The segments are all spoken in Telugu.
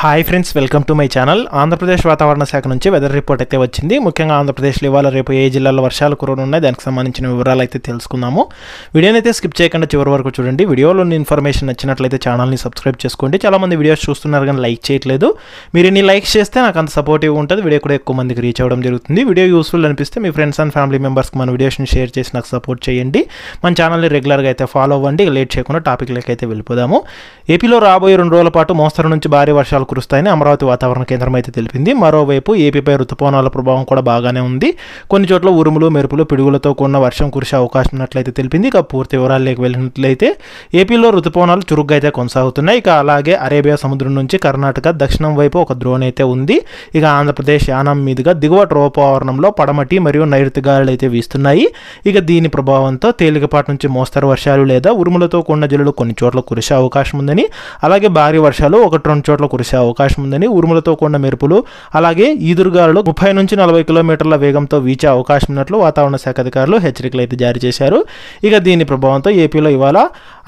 Hi friends, welcome to my channel. Andhra Pradesh వాతావరణ శాఖ నుంచి వెదర్ రిపోర్ట్ అయితే వచ్చింది. ముఖ్యంగా ఆంధ్రప్రదేశ్లో ఇవాళ రేపు ఏ జిల్లాలో వర్షాలు కురవనున్నాయి, దానికి సంబంధించిన వివరాలు అయితే తెలుసుకుందాము. వీడియోని అయితే స్కిప్ చేయకుండా చివరి వరకు చూడండి. వీడియోలోని ఇన్ఫర్మేషన్ నచ్చినట్లయితే ఛానల్ని సబ్స్క్రైబ్ చేసుకోండి. చాలామంది వీడియోస్ చూస్తున్నారు కానీ లైక్ చేయట్లేదు. మీరు ఇన్ని లైక్స్ చేస్తే నాకు అంత సపోర్టివ్ ఉంటుంది, వీడియో కూడా ఎక్కువ మందికి రీచ్ అవ్వడం జరుగుతుంది. వీడియో యూస్ఫుల్ అనిపిస్తే మీ ఫ్రెండ్స్ అండ్ ఫ్యామిలీ మెంబర్స్కి మన వీడియోస్ని షేర్ చేసి నాకు సపోర్ట్ చేయండి. మన ఛానల్ని రెగ్యులర్గా అయితే ఫాలో అవ్వండి. లేట్ చేయకుండా టాపిక్లోకి అయితే వెళ్ళిపోదాము. ఏపీలో రాబోయే 2 రోజుల పాటు మోస్తరు నుంచి భారీ వర్షాలు కురుస్తాయని అమరావతి వాతావరణ కేంద్రం అయితే తెలిపింది. మరోవైపు ఏపీపై రుతుపవనాల ప్రభావం కూడా బాగానే ఉంది. కొన్ని చోట్ల ఉరుములు, మెరుపులు, పిడుగులతో కూడిన వర్షం కురిసే అవకాశం ఉన్నట్లయితే తెలిపింది. ఇక పూర్తి వివరాల్లోకి వెళ్ళినట్లయితే ఏపీలో రుతుపవనాలు చురుగ్గా అయితే కొనసాగుతున్నాయి. ఇక అలాగే అరేబియా సముద్రం నుంచి కర్ణాటక దక్షిణం వైపు ఒక ద్రోణి అయితే ఉంది. ఇక ఆంధ్రప్రదేశ్ యానం మీదుగా దిగువ ట్రోపావరణంలో పడమటి మరియు నైరుతి గాలులు అయితే వీస్తున్నాయి. ఇక దీని ప్రభావంతో తేలికపాటి నుంచి మోస్తరు వర్షాలు లేదా ఉరుములతో కూడిన జల్లులు కొన్ని చోట్ల కురిసే అవకాశం ఉందని, అలాగే భారీ వర్షాలు 1-2 చోట్ల కురిసే అవకాశం ఉందని, ఉరుములతో కూడిన మెరుపులు అలాగే ఈదురుగాలు 30 నుంచి 40 కిలోమీటర్ల వేగంతో వీచే అవకాశం ఉన్నట్లు వాతావరణ శాఖ అధికారులు హెచ్చరికలు అయితే జారీ చేశారు. ఇక దీని ప్రభావంతో ఏపీలో ఇవాళ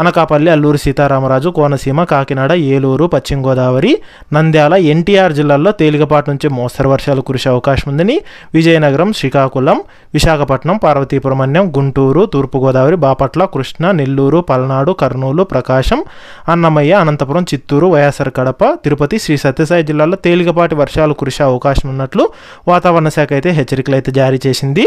అనకాపల్లి, అల్లూరు సీతారామరాజు, కోనసీమ, కాకినాడ, ఏలూరు, పశ్చిమ గోదావరి, నంద్యాల, ఎన్టీఆర్ జిల్లాల్లో తేలికపాటి నుంచి మోస్తరు వర్షాలు కురిసే అవకాశం ఉందని, విజయనగరం, శ్రీకాకుళం, విశాఖపట్నం, పార్వతీపురం మన్యం, గుంటూరు, తూర్పుగోదావరి, బాపట్ల, కృష్ణా, నెల్లూరు, పల్నాడు, కర్నూలు, ప్రకాశం, అన్నమయ్య, అనంతపురం, చిత్తూరు, వైఎస్ఆర్ కడప, తిరుపతి, శ్రీ సత్యసాయి జిల్లాల్లో తేలికపాటి వర్షాలు కురిసే అవకాశం ఉన్నట్లు వాతావరణ శాఖ అయితే హెచ్చరికలు అయితే జారీ చేసింది.